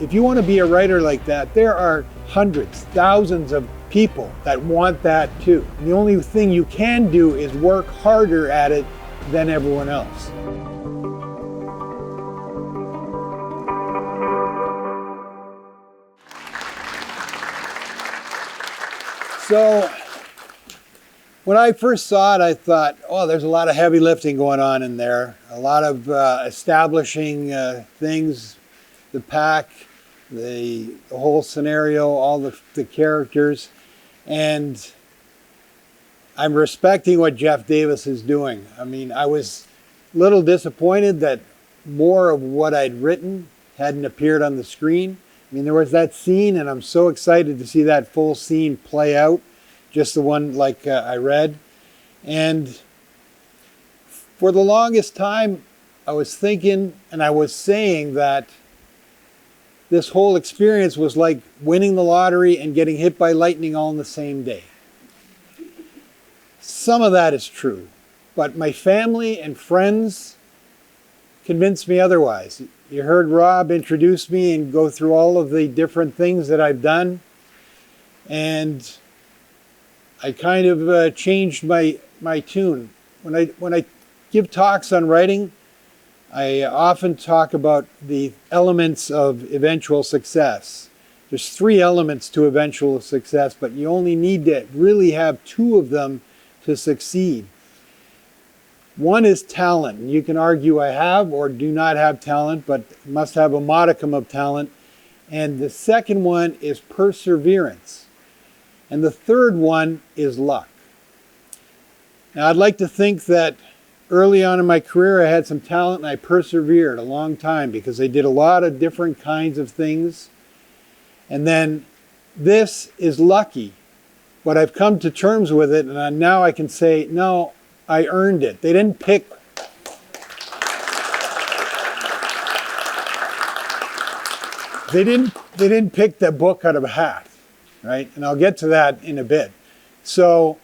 if you want to be a writer like that, there are hundreds, thousands of people that want that too. And the only thing you can do is work harder at it than everyone else. So when I first saw it, I thought, oh, there's a lot of heavy lifting going on in there. A lot of establishing things, the pack, the whole scenario, all the characters. And I'm respecting what Jeff Davis is doing. I mean, I was a little disappointed that more of what I'd written hadn't appeared on the screen. I mean, there was that scene, and I'm so excited to see that full scene play out, just the one like I read. And for the longest time, I was thinking and I was saying that this whole experience was like winning the lottery and getting hit by lightning all in the same day. Some of that is true, but my family and friends convinced me otherwise. You heard Rob introduce me and go through all of the different things that I've done, and I kind of changed my tune. When I give talks on writing, I often talk about the elements of eventual success. There's 3 elements to eventual success, but you only need to really have 2 of them to succeed. One is talent. And you can argue I have or do not have talent, but must have a modicum of talent. And the second one is perseverance. And the third one is luck. Now, I'd like to think that early on in my career, I had some talent and I persevered a long time because I did a lot of different kinds of things. And then this is lucky, but I've come to terms with it, and now I can say, no, I earned it. They didn't pick. They didn't pick that book out of a hat, right? And I'll get to that in a bit. So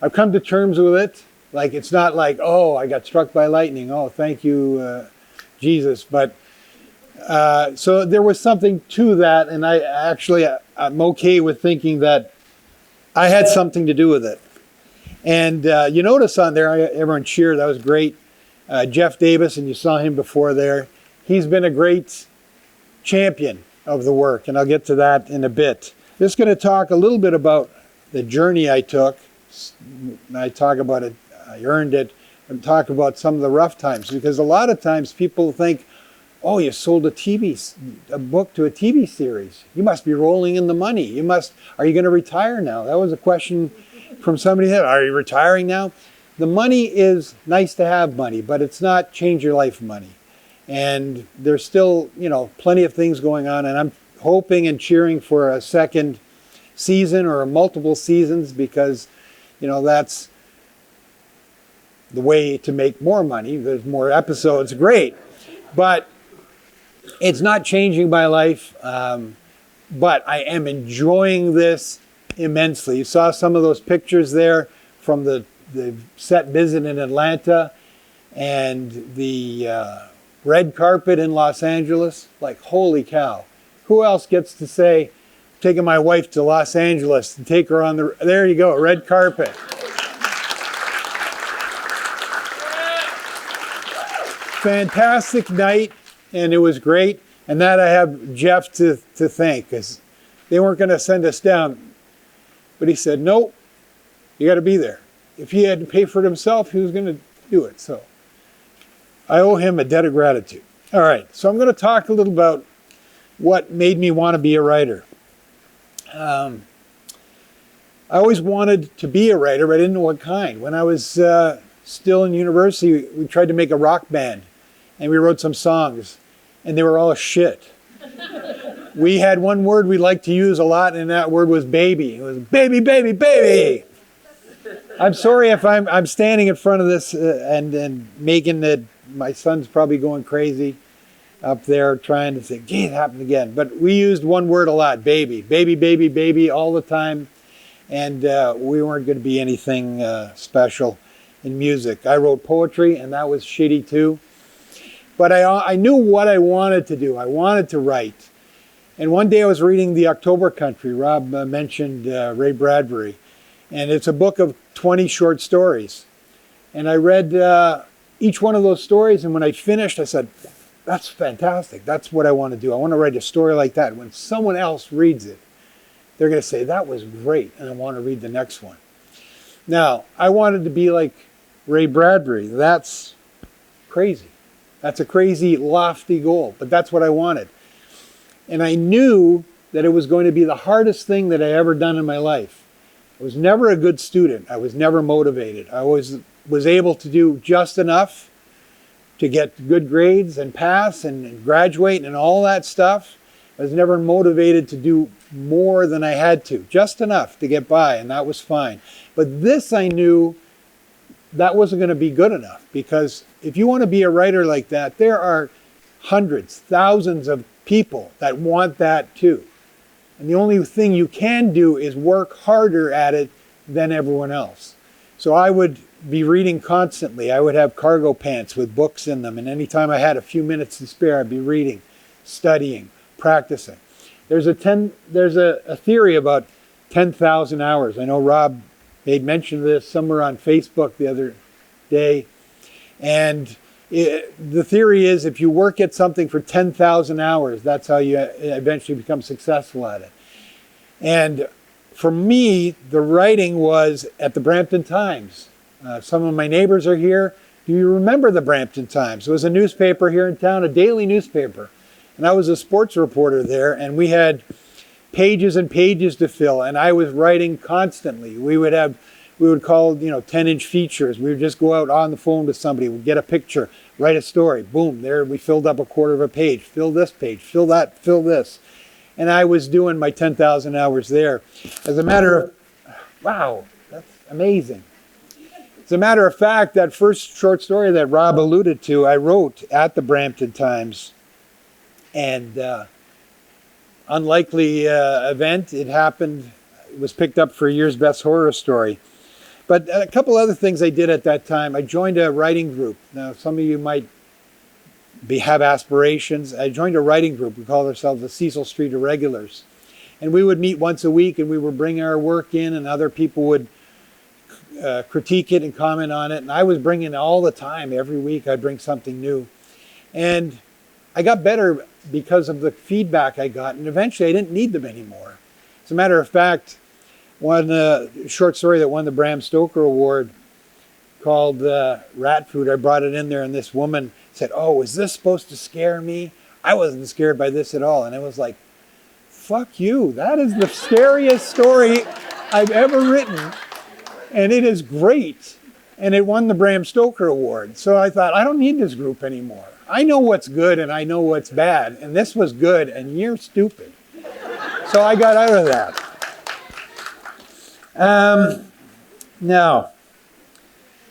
I've come to terms with it. Like, it's not like, oh, I got struck by lightning. Oh, thank you, Jesus. But so there was something to that, and I'm okay with thinking that I had something to do with it. And you notice on there, everyone cheered. That was great. Jeff Davis, and you saw him before there. He's been a great champion of the work, and I'll get to that in a bit. Just going to talk a little bit about the journey I took. And I talk about it, I earned it, and talk about some of the rough times, because a lot of times people think, oh, you sold a book to a TV series. You must be rolling in the money. Are you going to retire now? That was a question from somebody that, are you retiring now? The money is nice to have money, but it's not change your life money. And there's still, plenty of things going on, and I'm hoping and cheering for a second season or multiple seasons, because, that's the way to make more money. There's more episodes, great. But it's not changing my life, but I am enjoying this immensely. You saw some of those pictures there from the set visit in Atlanta and the red carpet in Los Angeles. Like, holy cow. Who else gets to say, taking my wife to Los Angeles and take her on there you go, red carpet. Fantastic night, and it was great. And that I have Jeff to thank, because they weren't going to send us down. But he said, nope, you got to be there. If he had to pay for it himself, he was going to do it. So I owe him a debt of gratitude. All right, so I'm going to talk a little about what made me want to be a writer. I always wanted to be a writer, but I didn't know what kind. When I was still in university, we tried to make a rock band, and we wrote some songs, and they were all shit. We had one word we liked to use a lot, and that word was baby. It was baby, baby, baby. I'm sorry if I'm standing in front of this and making it. My son's probably going crazy up there trying to say, gee, it happened again. But we used one word a lot, baby. Baby, baby, baby, all the time. And we weren't going to be anything special in music. I wrote poetry, and that was shitty too. But I knew what I wanted to do. I wanted to write. And one day I was reading The October Country. Rob mentioned Ray Bradbury. And it's a book of 20 short stories. And I read each one of those stories, and when I finished, I said, that's fantastic. That's what I want to do. I want to write a story like that. When someone else reads it, they're going to say, that was great, and I want to read the next one. Now, I wanted to be like Ray Bradbury. That's crazy. That's a crazy, lofty goal, but that's what I wanted. And I knew that it was going to be the hardest thing that I ever done in my life. I was never a good student. I was never motivated. I was able to do just enough to get good grades and pass and graduate and all that stuff. I was never motivated to do more than I had to, just enough to get by, and that was fine. But this I knew that wasn't going to be good enough, because if you want to be a writer like that, there are hundreds, thousands of people that want that too. And the only thing you can do is work harder at it than everyone else. So I would be reading constantly. I would have cargo pants with books in them, and anytime I had a few minutes to spare, I'd be reading, studying, practicing. There's a theory about 10,000 hours. I know Rob made mention of this somewhere on Facebook the other day. And the theory is if you work at something for 10,000 hours, that's how you eventually become successful at it. And for me, the writing was at the Brampton Times. Some of my neighbors are here. Do you remember the Brampton Times? It was a newspaper here in town, a daily newspaper. And I was a sports reporter there, and we had pages and pages to fill, and I was writing constantly. We would call, 10-inch features. We would just go out on the phone to somebody, we'd get a picture, write a story. Boom, there we filled up a quarter of a page. Fill this page, fill that, fill this. And I was doing my 10,000 hours there. As a matter of, wow, that's amazing. As a matter of fact, that first short story that Rob alluded to, I wrote at the Brampton Times. And unlikely event, it happened, it was picked up for a year's best horror story. But a couple other things I did at that time. I joined a writing group. Now, some of you might have aspirations. I joined a writing group. We called ourselves the Cecil Street Irregulars. And we would meet once a week, and we would bring our work in, and other people would critique it and comment on it. And I was bringing all the time. Every week I'd bring something new. And I got better because of the feedback I got, and eventually I didn't need them anymore. As a matter of fact, one short story that won the Bram Stoker Award called Rat Food, I brought it in there, and this woman said, oh, is this supposed to scare me? I wasn't scared by this at all. And I was like, fuck you. That is the scariest story I've ever written, and it is great. And it won the Bram Stoker Award. So I thought, I don't need this group anymore. I know what's good and I know what's bad, and this was good and you're stupid. So I got out of that.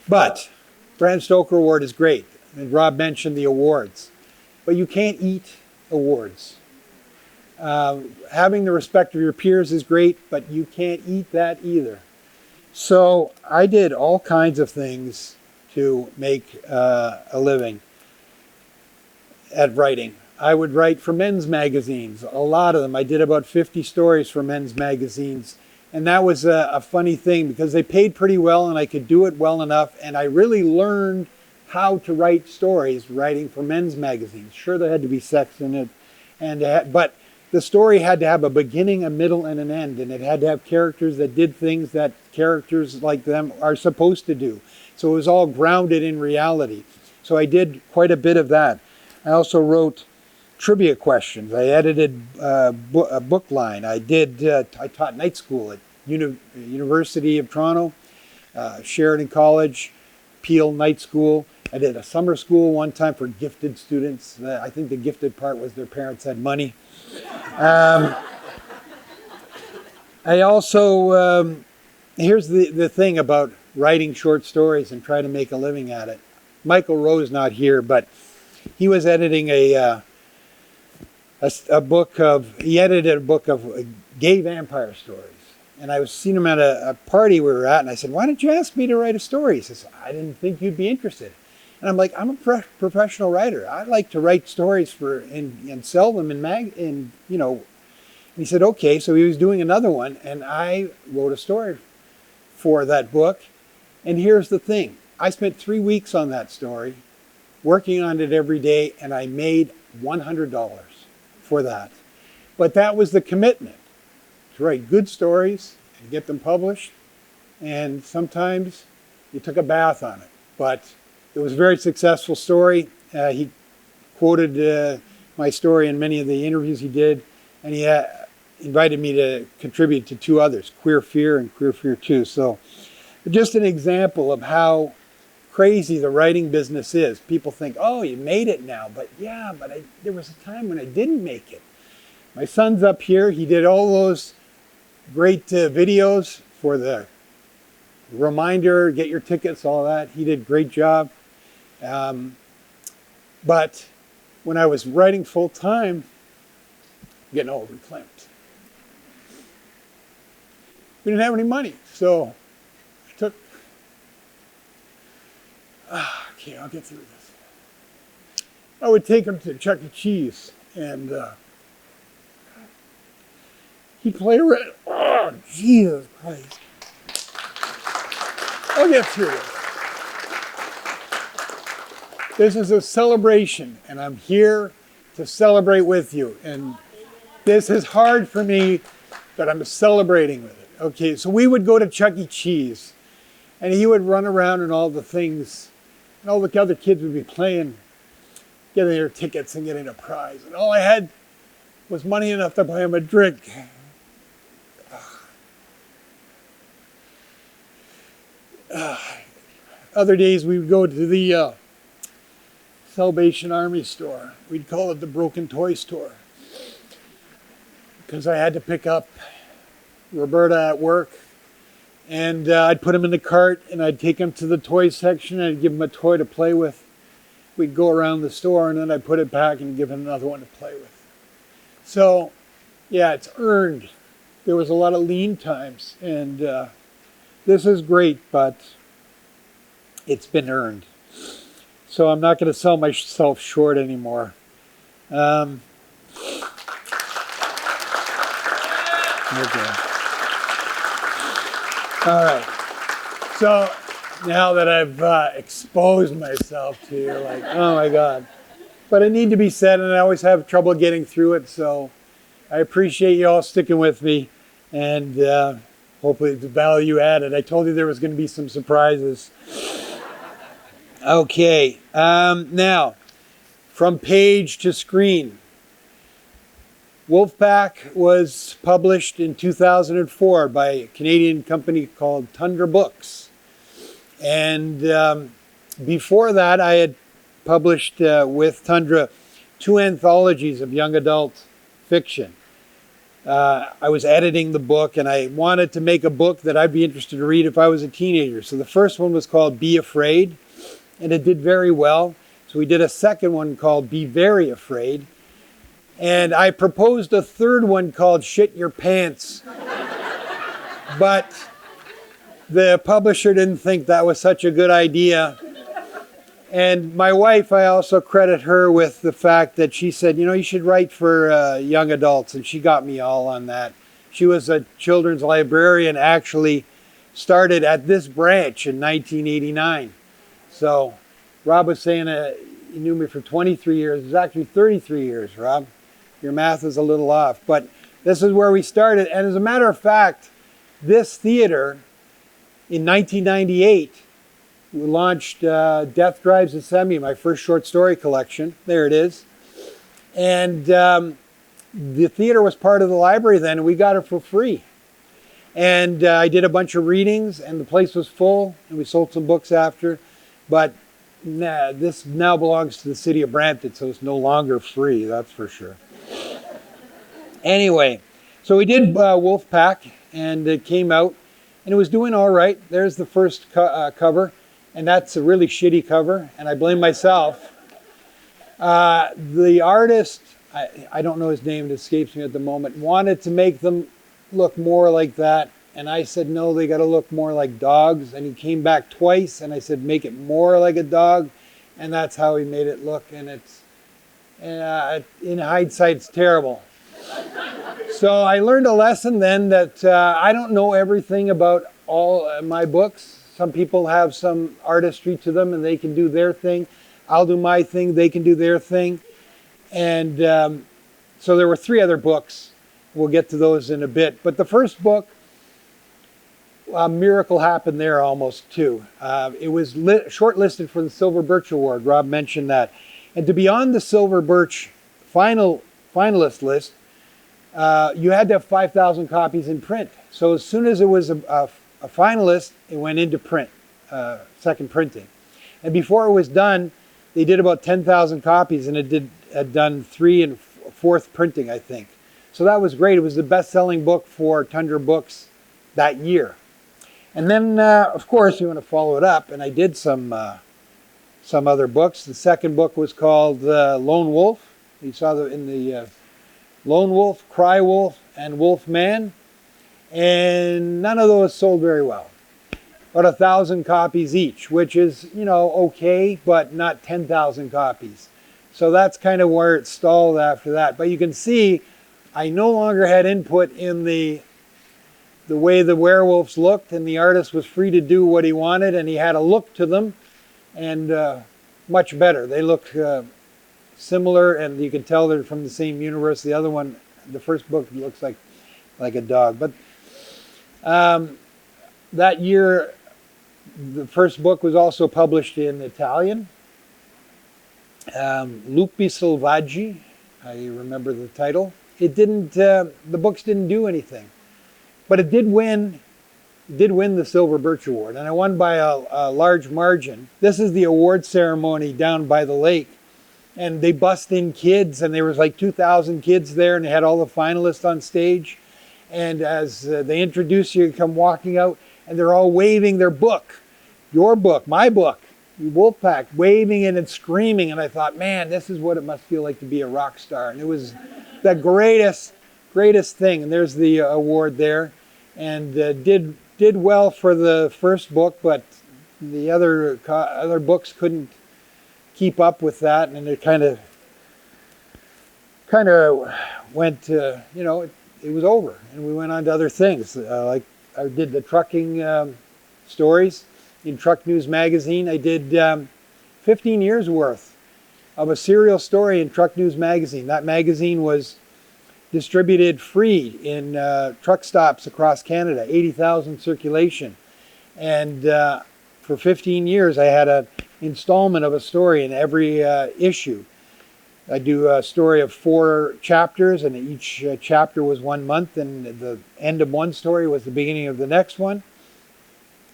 But Bram Stoker Award is great. And Rob mentioned the awards. But you can't eat awards. Having the respect of your peers is great, but you can't eat that either. So I did all kinds of things to make a living at writing. I would write for men's magazines, a lot of them. I did about 50 stories for men's magazines. And that was a funny thing because they paid pretty well and I could do it well enough. And I really learned how to write stories writing for men's magazines. Sure, there had to be sex in it, but the story had to have a beginning, a middle, and an end. And it had to have characters that did things that characters like them are supposed to do. So it was all grounded in reality. So I did quite a bit of that. I also wrote trivia questions. I edited a book line. I taught night school at University of Toronto, Sheridan College, Peel Night School. I did a summer school one time for gifted students. I think the gifted part was their parents had money. I also, here's the thing about writing short stories and trying to make a living at it. Michael Rowe's not here, but he was editing he edited a book of gay vampire stories. And I was seeing him at a party we were at, and I said, why didn't you ask me to write a story? He says, I didn't think you'd be interested. And I'm like, I'm a professional writer. I like to write stories and sell them in he said, okay, so he was doing another one, and I wrote a story for that book. And here's the thing. I spent 3 weeks on that story, working on it every day, and I made $100 for that. But that was the commitment, to write good stories and get them published. And sometimes you took a bath on it. But it was a very successful story. He quoted my story in many of the interviews he did, and he invited me to contribute to 2 others, Queer Fear and Queer Fear 2. So just an example of how crazy the writing business is. People think, oh, you made it now. But yeah, but there was a time when I didn't make it. My son's up here. He did all those great videos for the reminder, get your tickets, all that. He did a great job. But when I was writing full time, getting all reclaimed. We didn't have any money, so I took, okay, I'll get through this. I would take him to Chuck E. Cheese, and he'd play around. Oh, Jesus Christ. I'll get through this. This is a celebration, and I'm here to celebrate with you. And this is hard for me, but I'm celebrating with it. Okay, so we would go to Chuck E. Cheese, and he would run around and all the things, and all the other kids would be playing, getting their tickets and getting a prize. And all I had was money enough to buy him a drink. Other days we would go to the Salvation Army store. We'd call it the Broken Toy Store, because I had to pick up Roberta at work, and I'd put him in the cart and I'd take him to the toy section and I'd give him a toy to play with. We'd go around the store and then I'd put it back and give him another one to play with. So yeah, it's earned. There was a lot of lean times, and this is great, but it's been earned. So I'm not going to sell myself short anymore. Okay. All right. So now that I've exposed myself to you, like, oh my God. But it need to be said, and I always have trouble getting through it. So I appreciate you all sticking with me, and hopefully the value added. I told you there was going to be some surprises. Okay, now, from page to screen. Wolfpack was published in 2004 by a Canadian company called Tundra Books. And before that, I had published with Tundra 2 anthologies of young adult fiction. I was editing the book, and I wanted to make a book that I'd be interested to read if I was a teenager. So the first one was called Be Afraid, and it did very well. So we did a second one called Be Very Afraid. And I proposed a third one called Shit Your Pants. But the publisher didn't think that was such a good idea. And my wife, I also credit her with the fact that she said, you know, you should write for young adults. And she got me all on that. She was a children's librarian, actually started at this branch in 1989. So Rob was saying he knew me for 23 years. It was actually 33 years, Rob. Your math is a little off. But this is where we started. And as a matter of fact, this theater in 1998, we launched Death Drives a Semi, my first short story collection. There it is. And the theater was part of the library then, and we got it for free. And I did a bunch of readings, and the place was full, and we sold some books after. But this now belongs to the city of Brampton, so it's no longer free, that's for sure. Anyway, so we did Wolfpack, and it came out, and it was doing all right. There's the first cover, and that's a really shitty cover, and I blame myself. The artist, I don't know his name, it escapes me at the moment, wanted to make them look more like that, and I said, no, they got to look more like dogs, and he came back twice, and I said, make it more like a dog, and that's how he made it look, and it's, in hindsight, it's terrible. So I learned a lesson then that I don't know everything about all my books. Some people have some artistry to them and they can do their thing. I'll do my thing, they can do their thing. And so there were 3 other books. We'll get to those in a bit. But the first book, a miracle happened there almost too. It was shortlisted for the Silver Birch Award. Rob mentioned that. And to be on the Silver Birch finalist list, you had to have 5,000 copies in print. So as soon as it was a finalist, it went into print, second printing. And before it was done, they did about 10,000 copies, and it had done 3 and 4th printing, I think. So that was great. It was the best-selling book for Tundra Books that year. And then, of course, you want to follow it up, and I did some other books. The second book was called Lone Wolf. You saw in the Lone Wolf, Cry Wolf, and Wolf Man, and none of those sold very well. About 1,000 copies each, which is, okay, but not 10,000 copies. So that's kind of where it stalled after that. But you can see I no longer had input in the way the werewolves looked, and the artist was free to do what he wanted, and he had a look to them, and much better. They look similar, and you can tell they're from the same universe. The other one, the first book, looks like a dog. But that year, the first book was also published in Italian. Lupi Selvaggi, I remember the title. It didn't. The books didn't do anything, but it did win. Did win the Silver Birch Award, and I won by a large margin. This is the award ceremony down by the lake, and they bust in kids, and there was like 2,000 kids there, and they had all the finalists on stage. And as they introduce you, you come walking out, and they're all waving their book, your book, my book, Wolfpack, waving it and screaming. And I thought, man, this is what it must feel like to be a rock star. And it was the greatest thing. And there's the award there, and did well for the first book, but the other books couldn't keep up with that, and it kind of went. It was over, and we went on to other things. Like I did the trucking stories in Truck News magazine. I did 15 years worth of a serial story in Truck News magazine. That magazine was distributed free in truck stops across Canada, 80,000 circulation. And for 15 years, I had an installment of a story in every issue. I do a story of 4 chapters, and each chapter was 1 month, and the end of one story was the beginning of the next one.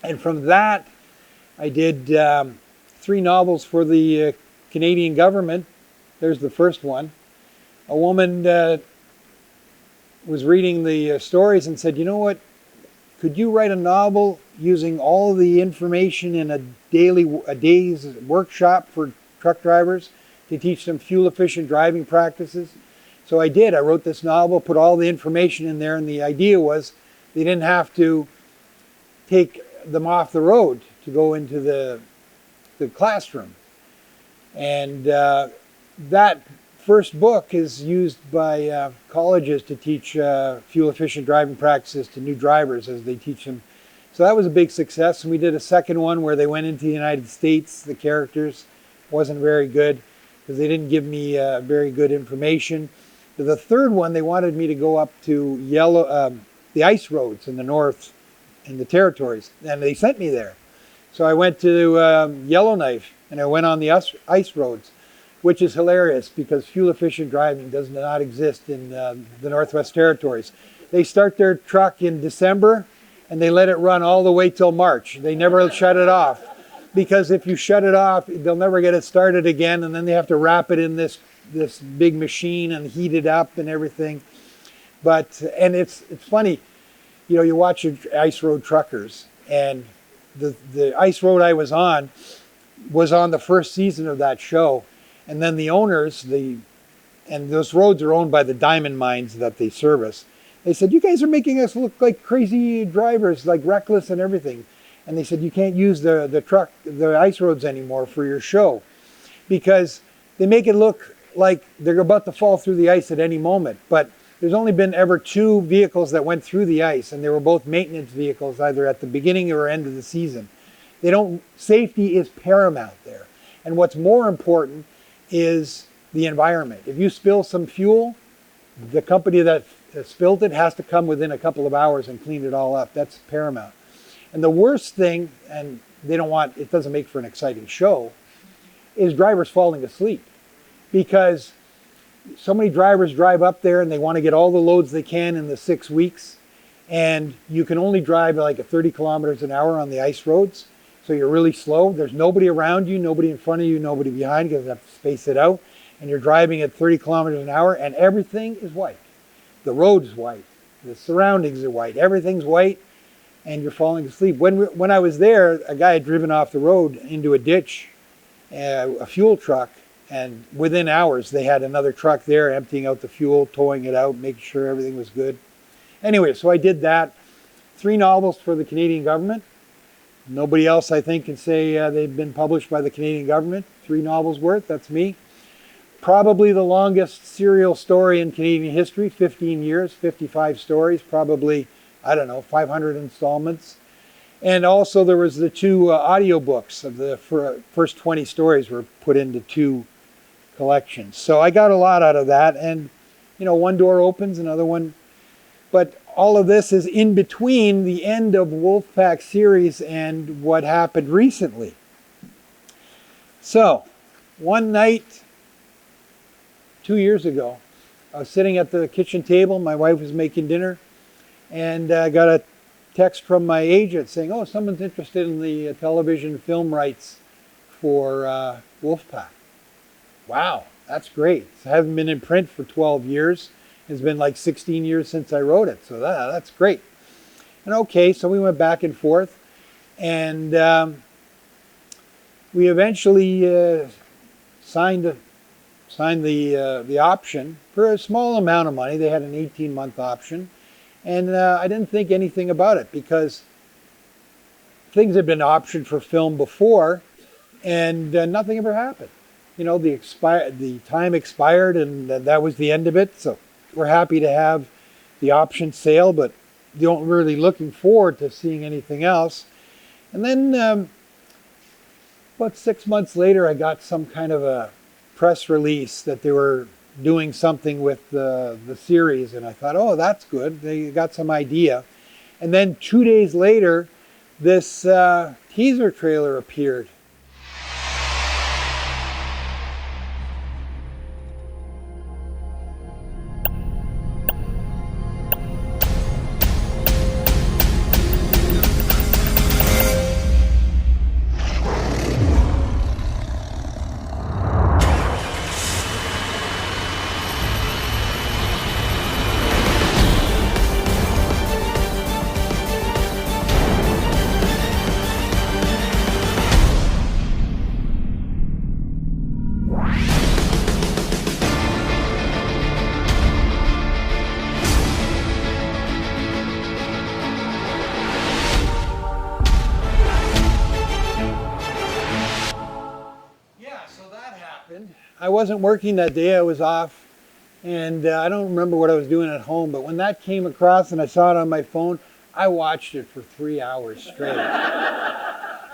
And from that, I did 3 novels for the Canadian government. There's the first one. A woman was reading the stories and said, you know what, could you write a novel using all the information in a day's workshop for truck drivers to teach them fuel-efficient driving practices? So I did. I wrote this novel, put all the information in there, and the idea was they didn't have to take them off the road to go into the classroom. And that first book is used by colleges to teach fuel-efficient driving practices to new drivers as they teach them. So that was a big success. And we did a second one where they went into the United States. The characters wasn't very good because they didn't give me very good information. The third one, they wanted me to go up to the ice roads in the north, in the territories, and they sent me there. So I went to Yellowknife, and I went on the ice roads, which is hilarious because fuel-efficient driving does not exist in the Northwest Territories. They start their truck in December, and they let it run all the way till March. They never shut it off, because if you shut it off, they'll never get it started again, and then they have to wrap it in this big machine and heat it up and everything. And it's funny, you watch ice road truckers, and the ice road I was on the first season of that show. And then the owners, and those roads are owned by the diamond mines that they service. They said, you guys are making us look like crazy drivers, like reckless and everything. And they said, you can't use the ice roads anymore for your show, because they make it look like they're about to fall through the ice at any moment. But there's only been ever 2 vehicles that went through the ice, and they were both maintenance vehicles, either at the beginning or end of the season. Safety is paramount there. And what's more important is the environment. If you spill some fuel, the company that spilled it has to come within a couple of hours and clean it all up. That's paramount. And the worst thing, and it doesn't make for an exciting show, is drivers falling asleep. Because so many drivers drive up there and they want to get all the loads they can in the 6 weeks. And you can only drive like 30 kilometers an hour on the ice roads. So you're really slow. There's nobody around you, nobody in front of you, nobody behind you, because you have to space it out. And you're driving at 30 kilometers an hour and everything is white. The road is white. The surroundings are white. Everything's white and you're falling asleep. When I was there, a guy had driven off the road into a ditch, a fuel truck, and within hours they had another truck there emptying out the fuel, towing it out, making sure everything was good. Anyway, so I did that. 3 novels for the Canadian government. Nobody else, I think, can say they've been published by the Canadian government. 3 novels worth, that's me. Probably the longest serial story in Canadian history, 15 years, 55 stories, probably, 500 installments. And also there was the 2 audiobooks of the first 20 stories were put into 2 collections. So I got a lot out of that. And, one door opens, another one. But all of this is in between the end of Wolfpack series and what happened recently. So, one night, 2 years ago, I was sitting at the kitchen table. My wife was making dinner, and I got a text from my agent saying, "Oh, someone's interested in the television film rights for Wolfpack." Wow, that's great. I haven't been in print for 12 years. It's been like 16 years since I wrote it, so that's great. And okay, so we went back and forth, and we eventually signed the option for a small amount of money. They had an 18-month option, and I didn't think anything about it because things had been optioned for film before, and nothing ever happened. The time expired, and that was the end of it. So we're happy to have the option sale, but don't really looking forward to seeing anything else. And then about 6 months later, I got some kind of a press release that they were doing something with the series, and I thought, oh, that's good. They got some idea. And then 2 days later, this teaser trailer appeared. I wasn't working that day, I was off, and I don't remember what I was doing at home, but when that came across and I saw it on my phone, I watched it for 3 hours straight.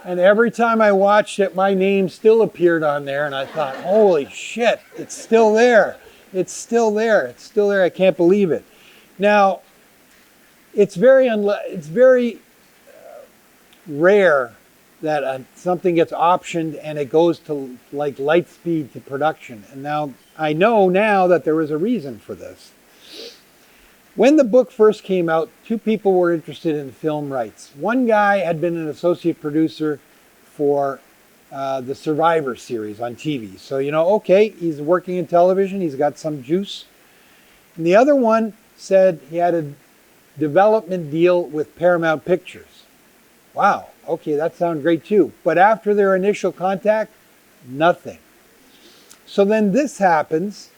And every time I watched it, my name still appeared on there, and I thought, holy shit, it's still there. It's still there. It's still there. I can't believe it. Now, it's very rare that something gets optioned and it goes to like light speed to production. And now I know now that there was a reason for this. When the book first came out, 2 people were interested in film rights. One guy had been an associate producer for the Survivor series on TV. So, okay, he's working in television, he's got some juice. And the other one said he had a development deal with Paramount Pictures. Wow, okay, that sounds great too. But after their initial contact, nothing. So then this happens,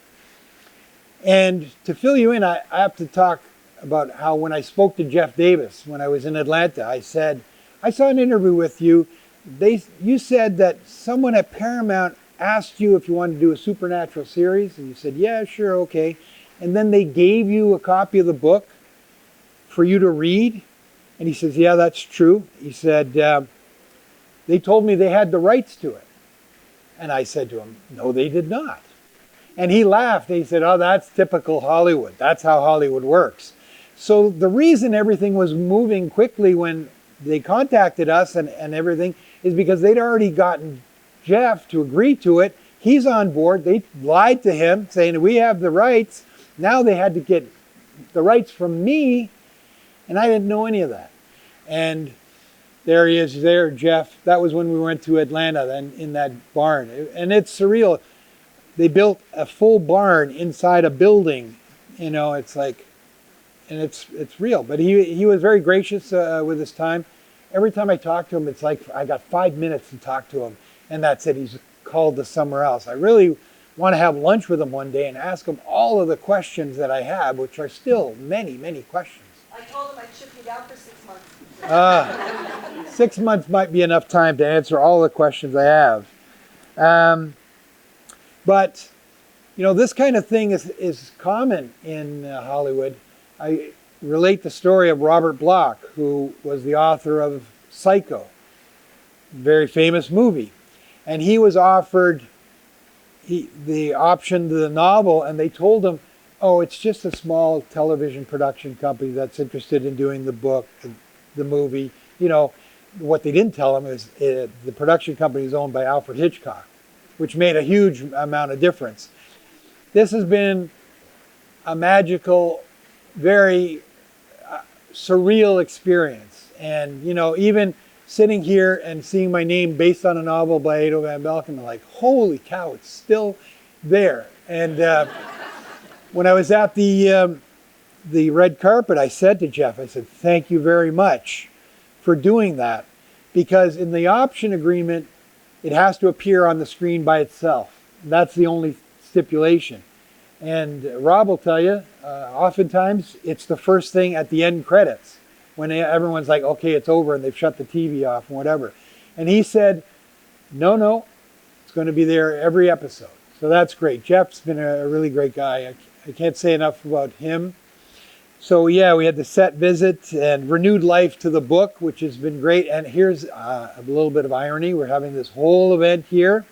and to fill you in, I have to talk about how when I spoke to Jeff Davis when I was in Atlanta, I said, I saw an interview with you. You said that someone at Paramount asked you if you wanted to do a supernatural series, and you said, yeah, sure, okay. and then they gave you a copy of the book for you to read? And he says, yeah, that's true. He said, they told me they had the rights to it. And I said to him, no, they did not. And he laughed. He said, oh, that's typical Hollywood. That's how Hollywood works. So the reason everything was moving quickly when they contacted us and everything is because they'd already gotten Jeff to agree to it. He's on board. They lied to him saying, we have the rights. Now they had to get the rights from me, and I didn't know any of that. And there he is there, Jeff. That was when we went to Atlanta then in that barn. And it's surreal. They built a full barn inside a building. You know, it's like, and it's real. But he was very gracious with his time. Every time I talk to him, it's like I got 5 minutes to talk to him. And that's it. He's called to somewhere else. I really want to have lunch with him one day and ask him all of the questions that I have, which are still many, many questions. I told him I'd ship you down for 6 months. 6 months might be enough time to answer all the questions I have. But, you know, this kind of thing is common in Hollywood. I relate the story of Robert Bloch, who was the author of Psycho, very famous movie. And he was offered the option to the novel, and they told him, oh, it's just a small television production company that's interested in doing the book, the movie. You know, what they didn't tell him is the production company is owned by Alfred Hitchcock, which made a huge amount of difference. This has been a magical, very surreal experience. And, you know, even sitting here and seeing my name based on a novel by Ado van Belkom, I'm like, holy cow, it's still there. And when I was at the red carpet, I said to Jeff, I said, thank you very much for doing that. Because in the option agreement, it has to appear on the screen by itself. That's the only stipulation. And Rob will tell you, oftentimes it's the first thing at the end credits when everyone's like, okay, it's over, and they've shut the TV off and whatever. And he said, no, it's going to be there every episode. So that's great. Jeff's been a really great guy. I can't say enough about him. So yeah, we had the set visit and renewed life to the book, which has been great. And here's a little bit of irony. We're having this whole event here,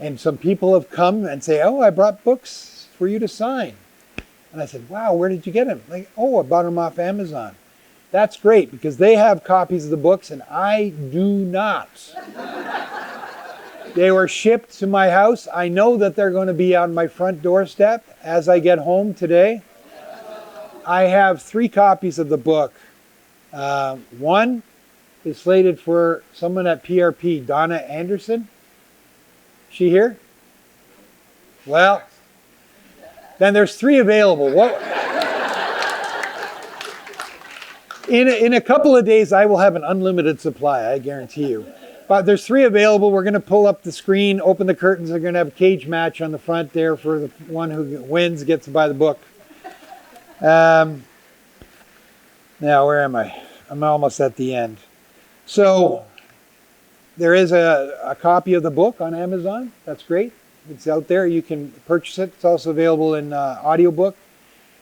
and some people have come and say, oh, I brought books for you to sign. And I said, wow, where did you get them? Like, oh, I bought them off Amazon. That's great, because they have copies of the books and I do not. They were shipped to my house. I know that they're going to be on my front doorstep as I get home today. I have 3 copies of the book. One is slated for someone at PRP, Donna Anderson. She here? Well, then there's 3 available. In a couple of days, I will have an unlimited supply, I guarantee you. But there's 3 available. We're going to pull up the screen, open the curtains. They're going to have a cage match on the front there for the one who wins gets to buy the book. Now, where am I? I'm almost at the end. So there is a copy of the book on Amazon. That's great. It's out there. You can purchase it. It's also available in audiobook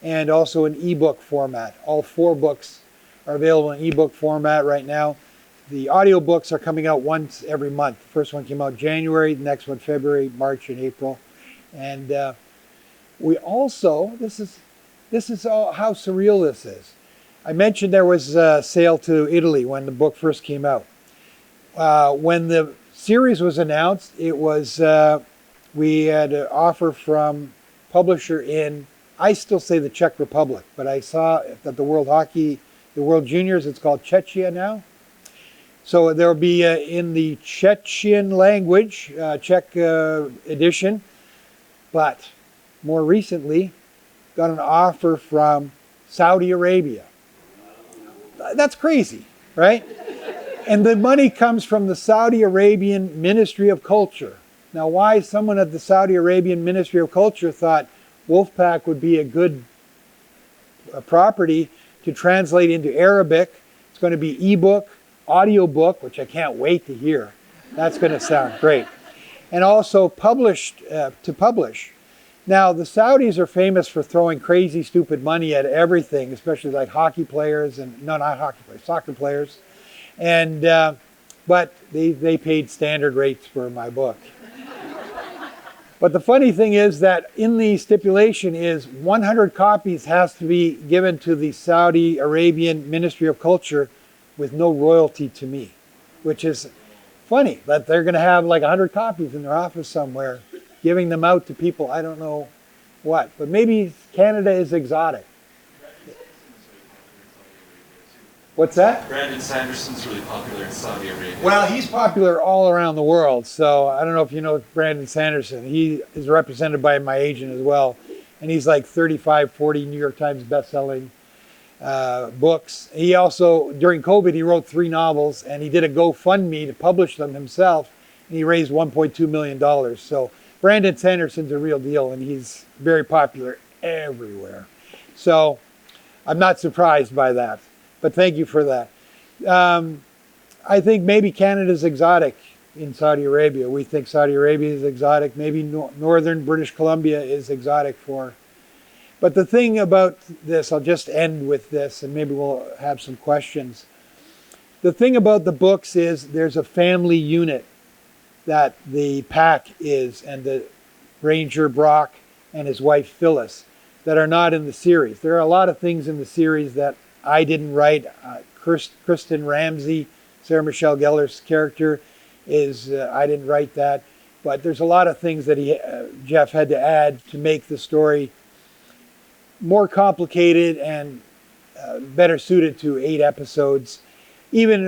and also in ebook format. All 4 books are available in ebook format right now. The audiobooks are coming out once every month. The first one came out January, the next one February, March, and April. And we also, this is all how surreal this is. I mentioned there was a sale to Italy when the book first came out. When the series was announced, it was, we had an offer from publisher in, I still say the Czech Republic, but I saw that the World Juniors, it's called Czechia now. So there will be in the Chechen language, Czech edition, but more recently got an offer from Saudi Arabia. That's crazy, right? And the money comes from the Saudi Arabian Ministry of Culture. Now, why someone at the Saudi Arabian Ministry of Culture thought Wolfpack would be a good property to translate into Arabic. It's going to be ebook, audiobook, which I can't wait to hear. That's going to sound great. And also to publish. Now, the Saudis are famous for throwing crazy, stupid money at everything, especially like hockey players and, no, not hockey players, soccer players. And, but they paid standard rates for my book. But the funny thing is that in the stipulation is 100 copies has to be given to the Saudi Arabian Ministry of Culture with no royalty to me, which is funny that they're going to have like 100 copies in their office somewhere, giving them out to people, I don't know what. But maybe Canada is exotic. What's that? Brandon Sanderson's really popular in Saudi Arabia. Well, he's popular all around the world. So I don't know if you know Brandon Sanderson. He is represented by my agent as well. And he's like 35, 40 New York Times bestselling books. He also, during COVID, he wrote 3 novels and he did a GoFundMe to publish them himself. And he raised $1.2 million. So Brandon Sanderson's a real deal and he's very popular everywhere. So I'm not surprised by that. But thank you for that. I think maybe Canada's exotic in Saudi Arabia. We think Saudi Arabia is exotic. Maybe northern British Columbia is exotic for. But the thing about this, I'll just end with this and maybe we'll have some questions. The thing about the books is there's a family unit that the pack is, and the Ranger Brock and his wife Phyllis that are not in the series. There are a lot of things in the series that I didn't write. Kristen Ramsey, Sarah Michelle Gellar's character, is I didn't write that. But there's a lot of things that Jeff had to add to make the story more complicated and better suited to 8 episodes. Even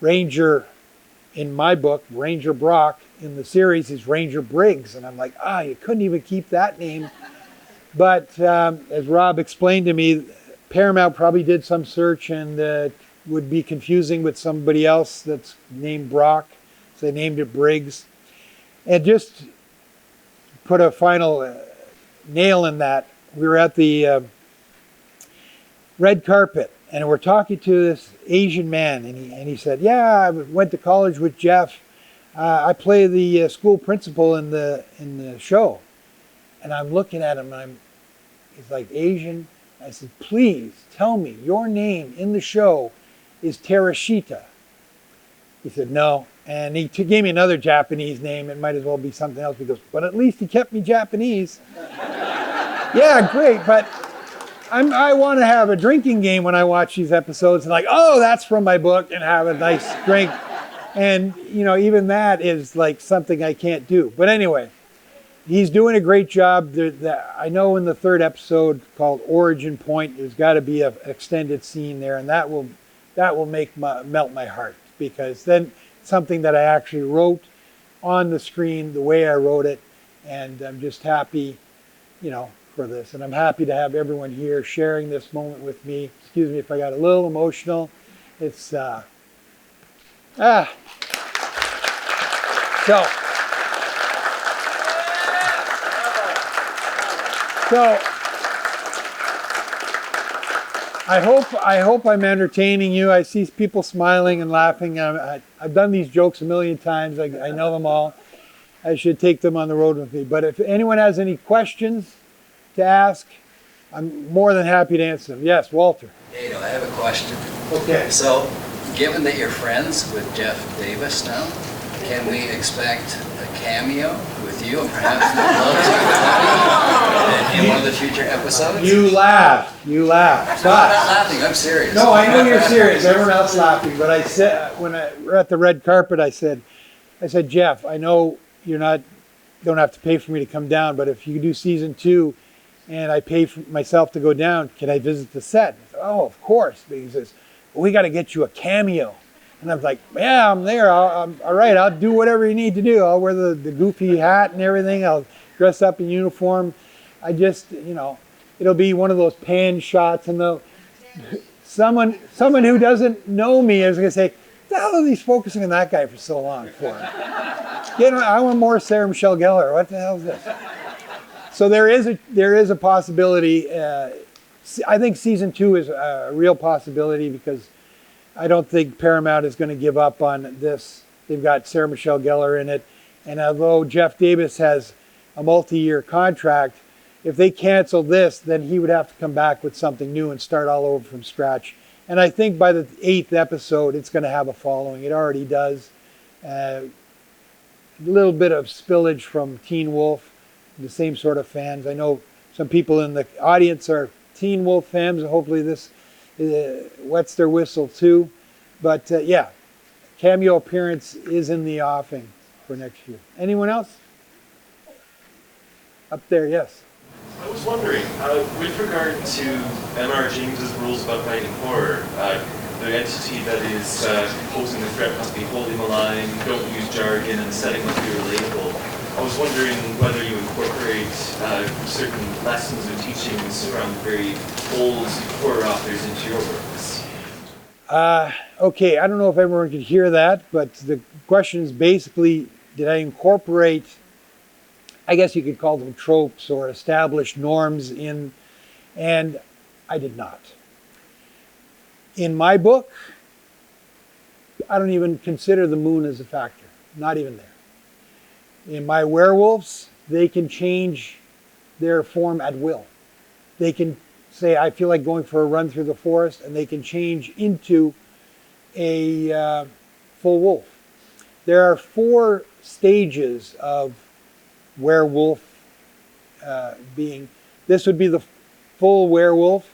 Ranger, in my book, Ranger Brock, in the series is Ranger Briggs. And I'm like, you couldn't even keep that name. But as Rob explained to me, Paramount probably did some search and would be confusing with somebody else that's named Brock. So they named it Briggs. And just put a final nail in that, we were at the red carpet and we're talking to this Asian man and he said, yeah, I went to college with Jeff. I play the school principal in the show. And I'm looking at him and he's like Asian. I said, please tell me your name in the show is Terashita. He said, no. And he gave me another Japanese name. It might as well be something else. He goes, but at least he kept me Japanese. Yeah, great. But I want to have a drinking game when I watch these episodes and like, oh, that's from my book, and have a nice drink. And, even that is like something I can't do. But anyway, he's doing a great job. I know in the 3rd episode called Origin Point, there's got to be an extended scene there, and that will melt my heart, because then something that I actually wrote on the screen the way I wrote it, and I'm just happy, for this. And I'm happy to have everyone here sharing this moment with me. Excuse me if I got a little emotional. It's So I hope I'm entertaining you. I see people smiling and laughing. I've done these jokes a million times. I know them all. I should take them on the road with me. But if anyone has any questions to ask, I'm more than happy to answer them. Yes, Walter. Dado, I have a question. Okay. So, given that you're friends with Jeff Davis now, can we expect a cameo with you and perhaps in one of the future episodes? You laughed. No, I'm not laughing. I'm serious. No, I know you're serious. Everyone else laughing. But I said, when we're at the red carpet, I said, Jeff, I know you're don't have to pay for me to come down, but if you do season 2 and I pay for myself to go down, can I visit the set? I said, oh, of course. But he says, well, we got to get you a cameo. And I was like, yeah, I'm there. All right, I'll do whatever you need to do. I'll wear the goofy hat and everything. I'll dress up in uniform. I just, it'll be one of those pan shots. And someone who doesn't know me is going to say, what the hell are these focusing on that guy for so long for? I want more Sarah Michelle Gellar. What the hell is this? So there is a possibility. I think season 2 is a real possibility, because I don't think Paramount is going to give up on this. They've got Sarah Michelle Gellar in it. And although Jeff Davis has a multi-year contract. If they canceled this, then he would have to come back with something new and start all over from scratch. And I think by the 8th episode, it's going to have a following. It already does. A little bit of spillage from Teen Wolf, the same sort of fans. I know some people in the audience are Teen Wolf fans. Hopefully this wets their whistle too. But yeah, cameo appearance is in the offing for next year. Anyone else? Up there, yes. I was wondering, with regard to M.R. James's rules about writing horror, the entity that is posing the threat must be wholly malign, don't use jargon, and the setting must be relatable. I was wondering whether you incorporate certain lessons or teachings from very old horror authors into your works. Okay, I don't know if everyone could hear that, but the question is basically, did I incorporate, I guess you could call them tropes or established norms in, and I did not. In my book, I don't even consider the moon as a factor, not even there. In my werewolves, they can change their form at will. They can say, I feel like going for a run through the forest, and they can change into a full wolf. There are 4 stages of werewolf being. This would be the full werewolf,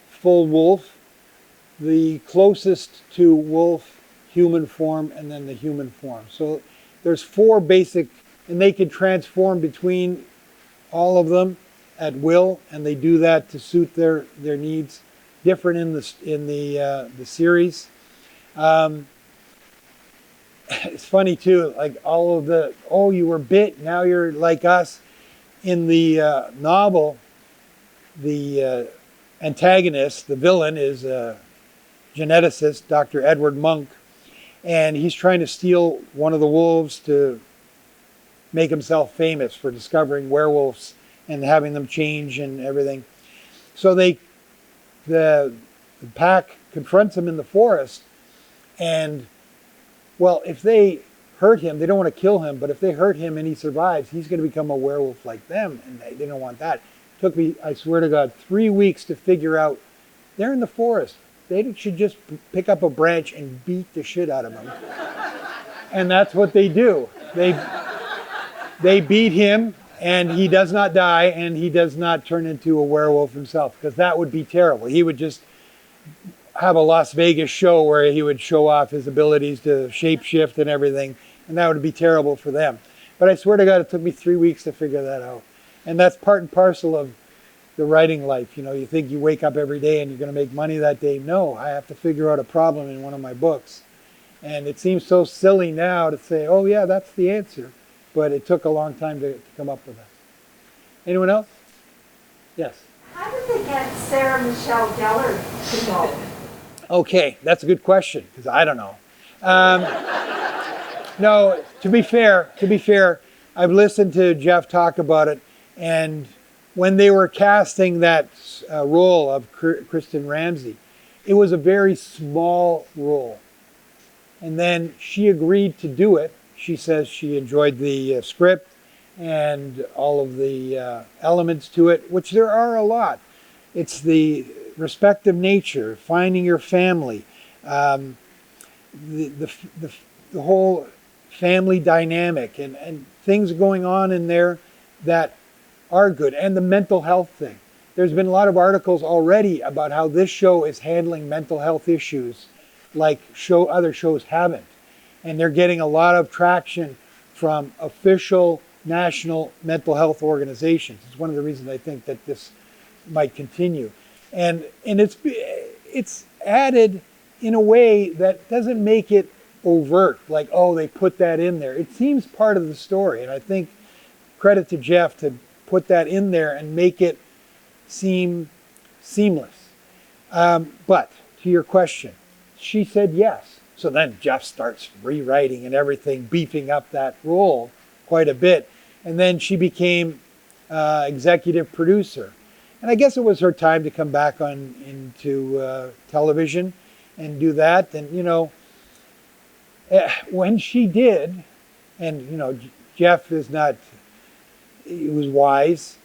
full wolf, the closest to wolf, human form, and then the human form. So there's 4 basic, and they can transform between all of them at will, and they do that to suit their needs. Different in the series. It's funny too, like all of the, oh, you were bit, now you're like us. In the novel, the antagonist, the villain, is a geneticist, Dr. Edward Monk, and he's trying to steal one of the wolves to make himself famous for discovering werewolves and having them change and everything. So the pack confronts him in the forest, and well, if they hurt him, they don't want to kill him, but if they hurt him and he survives, he's going to become a werewolf like them, and they don't want that. It took me, I swear to God, 3 weeks to figure out, they're in the forest. They should just pick up a branch and beat the shit out of him. And that's what they do. They beat him, and he does not die, and he does not turn into a werewolf himself, because that would be terrible. He would just have a Las Vegas show where he would show off his abilities to shapeshift and everything, and that would be terrible for them. But I swear to God, it took me 3 weeks to figure that out. And that's part and parcel of the writing life. You know, you think you wake up every day and you're going to make money that day. No, I have to figure out a problem in one of my books. And it seems so silly now to say, oh yeah, that's the answer. But it took a long time to come up with that. Anyone else? Yes. How did they get Sarah Michelle Gellar to go? Okay, that's a good question, because I don't know. No, to be fair, I've listened to Jeff talk about it, and when they were casting that role of Kristen Ramsey, it was a very small role. And then she agreed to do it. She says she enjoyed the script and all of the elements to it, which there are a lot. It's the respective nature, finding your family, the whole family dynamic, and things going on in there that are good, and the mental health thing. There's been a lot of articles already about how this show is handling mental health issues like other shows haven't. And they're getting a lot of traction from official national mental health organizations. It's one of the reasons I think that this might continue. And it's added in a way that doesn't make it overt, like, oh, they put that in there. It seems part of the story, and I think credit to Jeff to put that in there and make it seem seamless. But to your question, she said yes. So then Jeff starts rewriting and everything, beefing up that role quite a bit. And then she became executive producer. And I guess it was her time to come back into television and do that. And, you know, when she did, and, you know, Jeff is not, it was wise.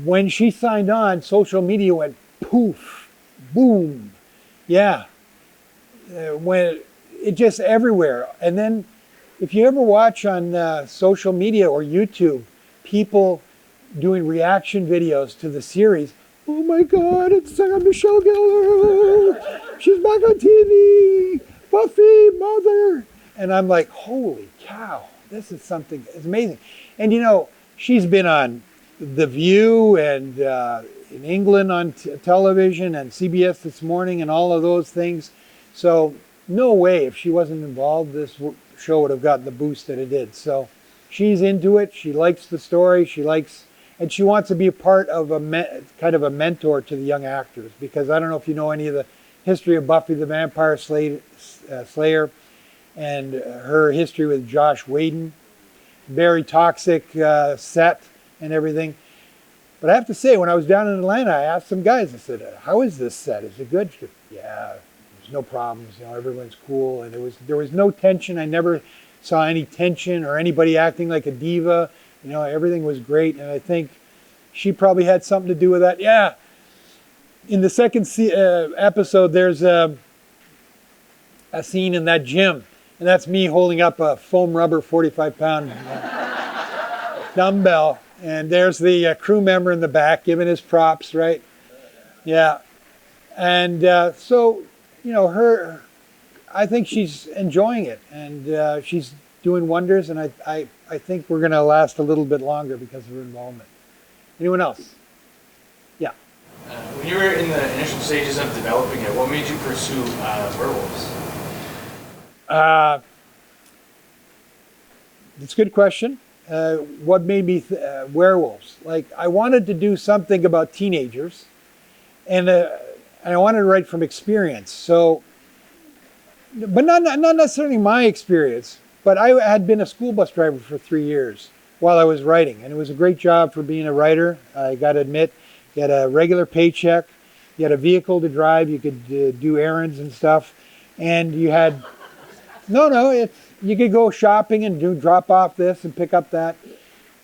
When she signed on, social media went poof, boom. Yeah. When it just everywhere. And then if you ever watch on social media or YouTube, people doing reaction videos to the series, oh my God, it's Michelle Gellar. She's back on TV. Buffy, mother. And I'm like, holy cow, this is something, it's amazing. And you know, she's been on The View and in England on television and CBS This Morning and all of those things. So no way, if she wasn't involved, this show would have gotten the boost that it did. So she's into it. She likes the story. And she wants to be a part of kind of a mentor to the young actors, because I don't know if you know any of the history of Buffy the Vampire Slayer and her history with Josh Whedon. Very toxic set and everything. But I have to say, when I was down in Atlanta, I asked some guys, I said, how is this set? Is it good? She goes, yeah, there's no problems. You know, everyone's cool. And there was no tension. I never saw any tension or anybody acting like a diva. You know, everything was great. And I think she probably had something to do with that. Yeah. In the second episode, there's a scene in that gym. And that's me holding up a foam rubber 45-pound dumbbell. And there's the crew member in the back giving his props, right? Yeah. And so, you know, I think she's enjoying it. And she's doing wonders. And I think we're going to last a little bit longer because of her involvement. Anyone else? Yeah. When you were in the initial stages of developing it, what made you pursue werewolves? It's a good question. What made me werewolves? Like, I wanted to do something about teenagers, and I wanted to write from experience. So, but not necessarily my experience. But I had been a school bus driver for 3 years while I was writing, and it was a great job for being a writer. I got to admit, you had a regular paycheck, you had a vehicle to drive, you could do errands and stuff, and you had you could go shopping and drop off this and pick up that.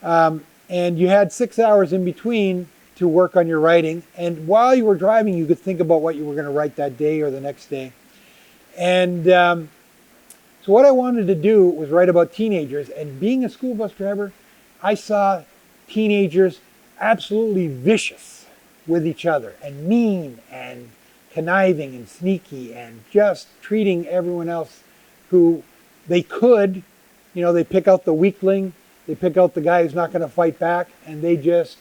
And you had 6 hours in between to work on your writing. And while you were driving, you could think about what you were going to write that day or the next day. And so what I wanted to do was write about teenagers. And being a school bus driver, I saw teenagers absolutely vicious with each other and mean and conniving and sneaky and just treating everyone else who they could, you know, they pick out the weakling, they pick out the guy who's not going to fight back, and they just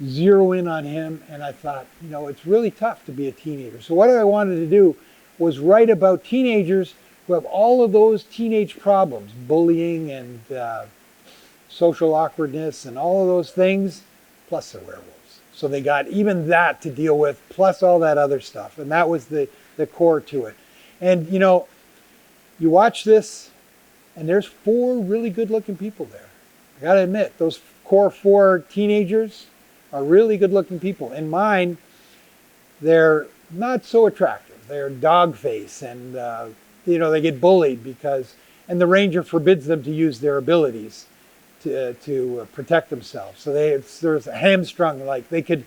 zero in on him. And I thought, you know, it's really tough to be a teenager. So what I wanted to do was write about teenagers who have all of those teenage problems, bullying and social awkwardness and all of those things, plus they're werewolves. So they got even that to deal with, plus all that other stuff. And that was the core to it. And, you know, you watch this, and there's 4 really good-looking people there. I got to admit, those core 4 teenagers are really good-looking people. In mine, they're not so attractive. They're dog-face, and you know, they get bullied and the ranger forbids them to use their abilities to protect themselves. So there's a hamstrung, like the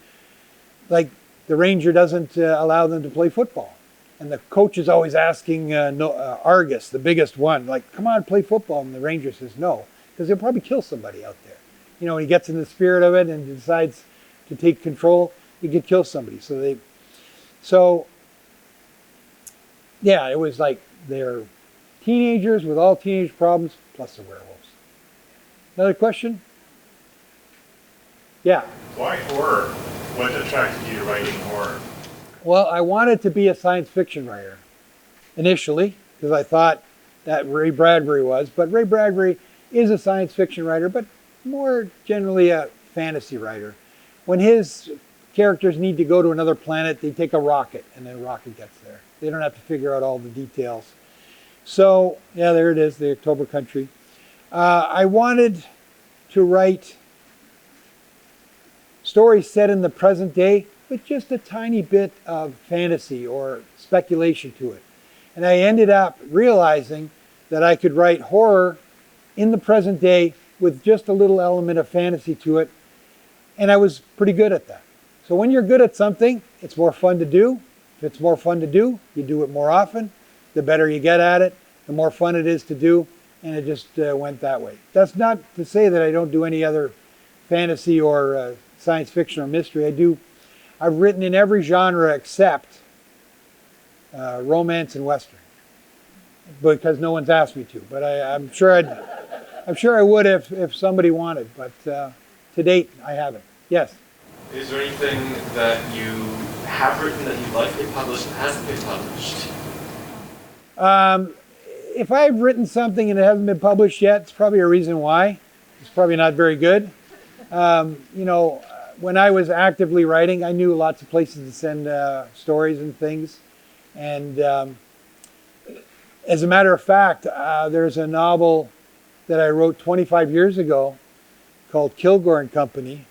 ranger doesn't allow them to play football. And the coach is always asking Argus, the biggest one, like, come on, play football. And the ranger says no, because he'll probably kill somebody out there. You know, when he gets in the spirit of it and decides to take control, he could kill somebody. So yeah, it was like they're teenagers with all teenage problems, plus the werewolves. Another question? Yeah. Why horror? What attracted you to writing horror? Well, I wanted to be a science fiction writer initially, because I thought that Ray Bradbury was. But Ray Bradbury is a science fiction writer, but more generally a fantasy writer. When his characters need to go to another planet, they take a rocket, and the rocket gets there. They don't have to figure out all the details. So, yeah, there it is, the October Country. I wanted to write stories set in the present day with just a tiny bit of fantasy or speculation to it. And I ended up realizing that I could write horror in the present day with just a little element of fantasy to it, and I was pretty good at that. So when you're good at something, it's more fun to do. If it's more fun to do, you do it more often. The better you get at it, the more fun it is to do, and it just went that way. That's not to say that I don't do any other fantasy or science fiction or mystery. I've written in every genre except romance and western, because no one's asked me to. But I'm sure I would if somebody wanted. But to date, I haven't. Yes. Is there anything that you have written that you'd like to get published that hasn't been published? If I've written something and it hasn't been published yet, it's probably a reason why. It's probably not very good. When I was actively writing, I knew lots of places to send stories and things. And as a matter of fact, there's a novel that I wrote 25 years ago called Kilgore and Company.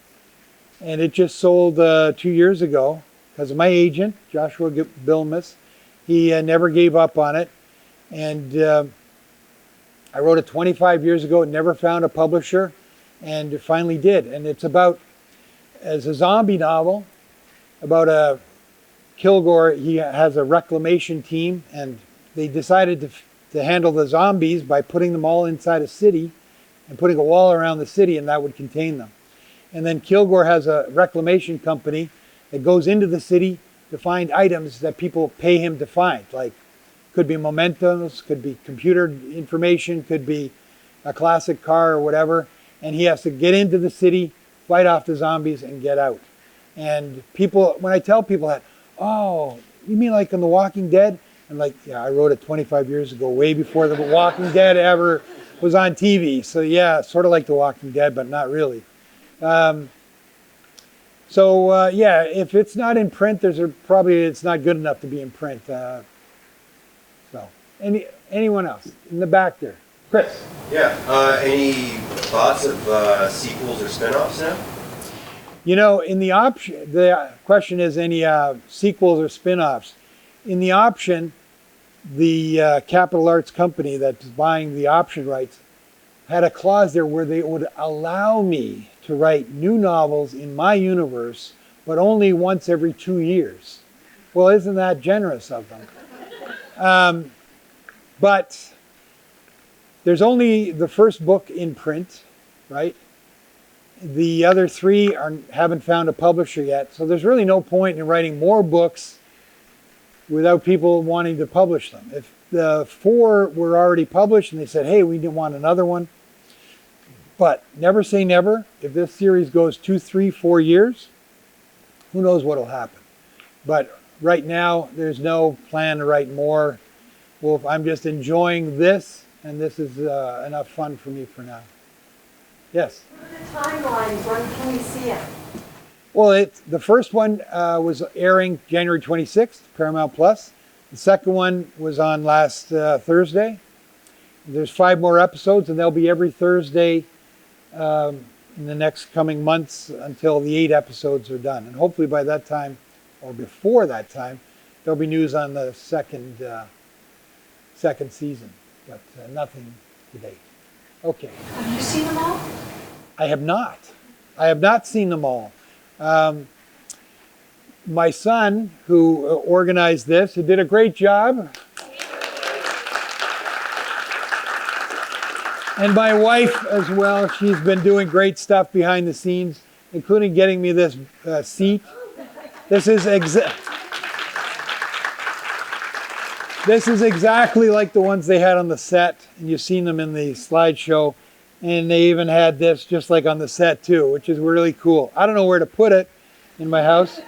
And it just sold 2 years ago because of my agent, Joshua Bilmus. He never gave up on it. And I wrote it 25 years ago. It never found a publisher. And it finally did. And it's as a zombie novel, about a Kilgore. He has a reclamation team. And they decided to handle the zombies by putting them all inside a city and putting a wall around the city, and that would contain them. And then Kilgore has a reclamation company that goes into the city to find items that people pay him to find. Like, could be mementos, could be computer information, could be a classic car or whatever. And he has to get into the city, fight off the zombies, and get out. And people, when I tell people that, oh, you mean like in The Walking Dead? I'm like, yeah, I wrote it 25 years ago, way before The Walking Dead ever was on TV. So yeah, sort of like The Walking Dead, but not really. Yeah, if it's not in print, probably it's not good enough to be in print. Anyone else in the back there? Chris. Yeah. Any thoughts of sequels or spin-offs now? In the option, the question is any sequels or spin-offs. In the option, the Capital Arts company that's buying the option rights had a clause there where they would allow me to write new novels in my universe, but only once every 2 years. Well, isn't that generous of them? But there's only the first book in print, right? The other three haven't found a publisher yet, so there's really no point in writing more books without people wanting to publish them. If the 4 were already published and they said, hey, we didn't want another one, but never say never. If this series goes 2, 3, 4 years, who knows what'll happen. But right now, there's no plan to write more. Well, I'm just enjoying this, and this is enough fun for me for now. Yes? What are the timelines? When can we see it? Well, the first one was airing January 26th, Paramount Plus. The second one was on last Thursday. There's 5 more episodes, and they'll be every Thursday in the next coming months until the 8 episodes are done. And hopefully by that time, or before that time, there'll be news on the second season, but nothing to date. Okay. Have you seen them all? I have not. I have not seen them all. My son, who organized this, who did a great job, and my wife as well, she's been doing great stuff behind the scenes, including getting me this seat. This is exactly like the ones they had on the set, and you've seen them in the slideshow. And they even had this just like on the set too, which is really cool. I don't know where to put it in my house,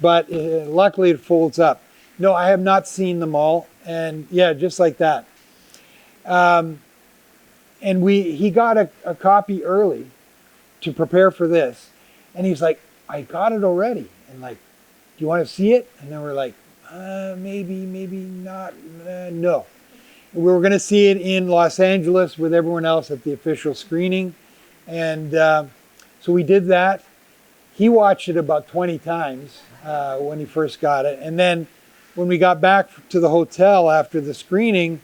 but luckily it folds up. No, I have not seen them all. And yeah, just like that. And he got a copy early to prepare for this. And he's like, I got it already. And like, do you want to see it? And then we're like, maybe not, no. We were going to see it in Los Angeles with everyone else at the official screening. And so we did that. He watched it about 20 times when he first got it. And then when we got back to the hotel after the screening,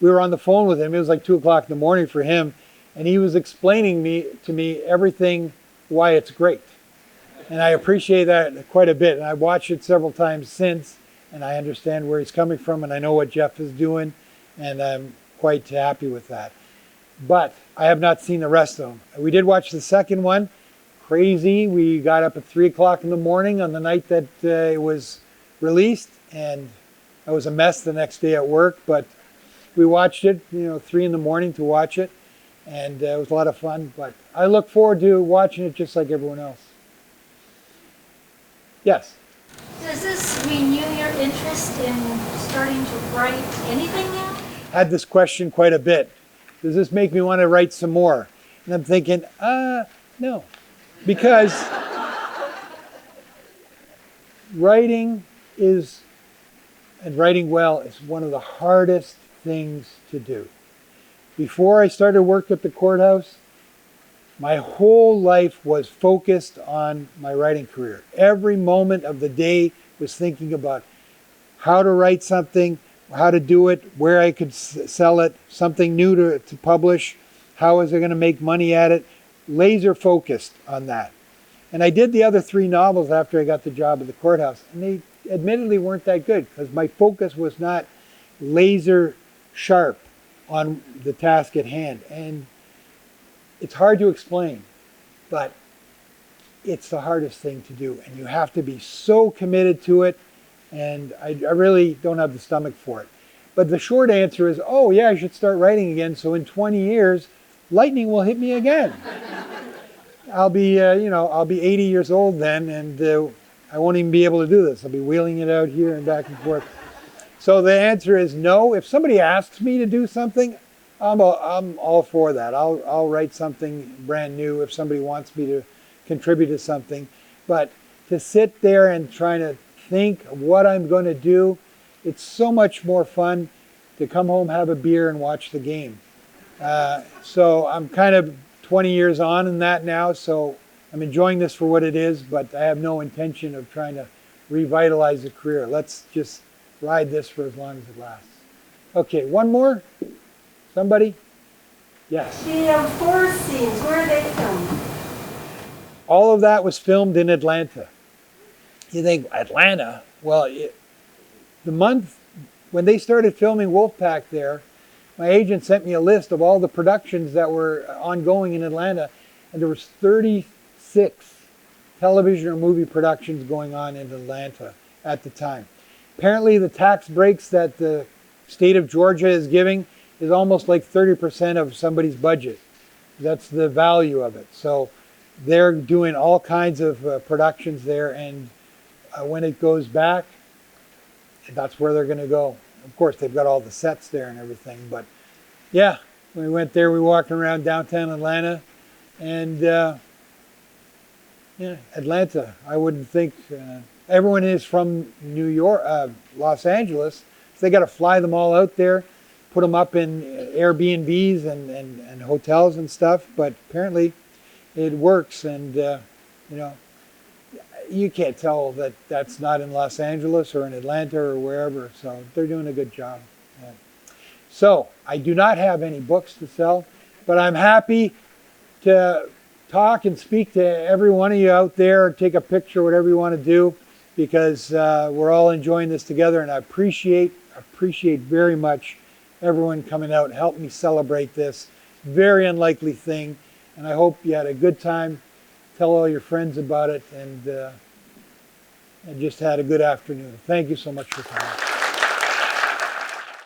we were on the phone with him. It was like 2 o'clock in the morning for him. and he was explaining to me everything why it's great. And I appreciate that quite a bit. And I've watched it several times since, and I understand where he's coming from, and I know what Jeff is doing, and I'm quite happy with that. But I have not seen the rest of them. We did watch the second one. Crazy. We got up at 3 o'clock in the morning on the night that it was released, and I was a mess the next day at work, but we watched it, 3 in the morning to watch it, and it was a lot of fun. But I look forward to watching it just like everyone else. Yes? Does this renew your interest in starting to write anything now? I had this question quite a bit. Does this make me want to write some more? And I'm thinking, no. Because writing well is one of the hardest things to do. Before I started work at the courthouse, my whole life was focused on my writing career. Every moment of the day was thinking about how to write something, how to do it, where I could sell it, something new to publish, how was I going to make money at it, laser focused on that. And I did the other 3 novels after I got the job at the courthouse, and they admittedly weren't that good because my focus was not laser sharp on the task at hand. And it's hard to explain, but it's the hardest thing to do, and you have to be so committed to it, and I really don't have the stomach for it. But the short answer is, oh yeah, I should start writing again, so in 20 years, lightning will hit me again. I'll be 80 years old then, and I won't even be able to do this. I'll be wheeling it out here and back and forth. So the answer is no. If somebody asks me to do something, I'm all for that. I'll write something brand new if somebody wants me to contribute to something. But to sit there and try to think of what I'm going to do, it's so much more fun to come home, have a beer, and watch the game. So I'm kind of 20 years on in that now, so I'm enjoying this for what it is, but I have no intention of trying to revitalize a career. Let's just ride this for as long as it lasts. Okay, one more? Somebody? Yes. The forest scenes, where are they filmed? All of that was filmed in Atlanta. You think, Atlanta? Well, the month when they started filming Wolfpack there, my agent sent me a list of all the productions that were ongoing in Atlanta, and there was 36 television or movie productions going on in Atlanta at the time. Apparently the tax breaks that the state of Georgia is giving is almost like 30% of somebody's budget. That's the value of it. So they're doing all kinds of productions there, and when it goes back, that's where they're going to go. Of course, they've got all the sets there and everything, but yeah, when we went there, we walked around downtown Atlanta, and yeah, Atlanta. I wouldn't think everyone is from New York, Los Angeles, so they got to fly them all out there, put them up in Airbnbs and hotels and stuff. But apparently, it works, and you can't tell that that's not in Los Angeles or in Atlanta or wherever. So they're doing a good job. Yeah. So I do not have any books to sell, but I'm happy to talk and speak to every one of you out there, take a picture, whatever you want to do, because we're all enjoying this together, and I appreciate very much everyone coming out and helping me celebrate this very unlikely thing. And I hope you had a good time. Tell all your friends about it, and just had a good afternoon. Thank you so much for coming.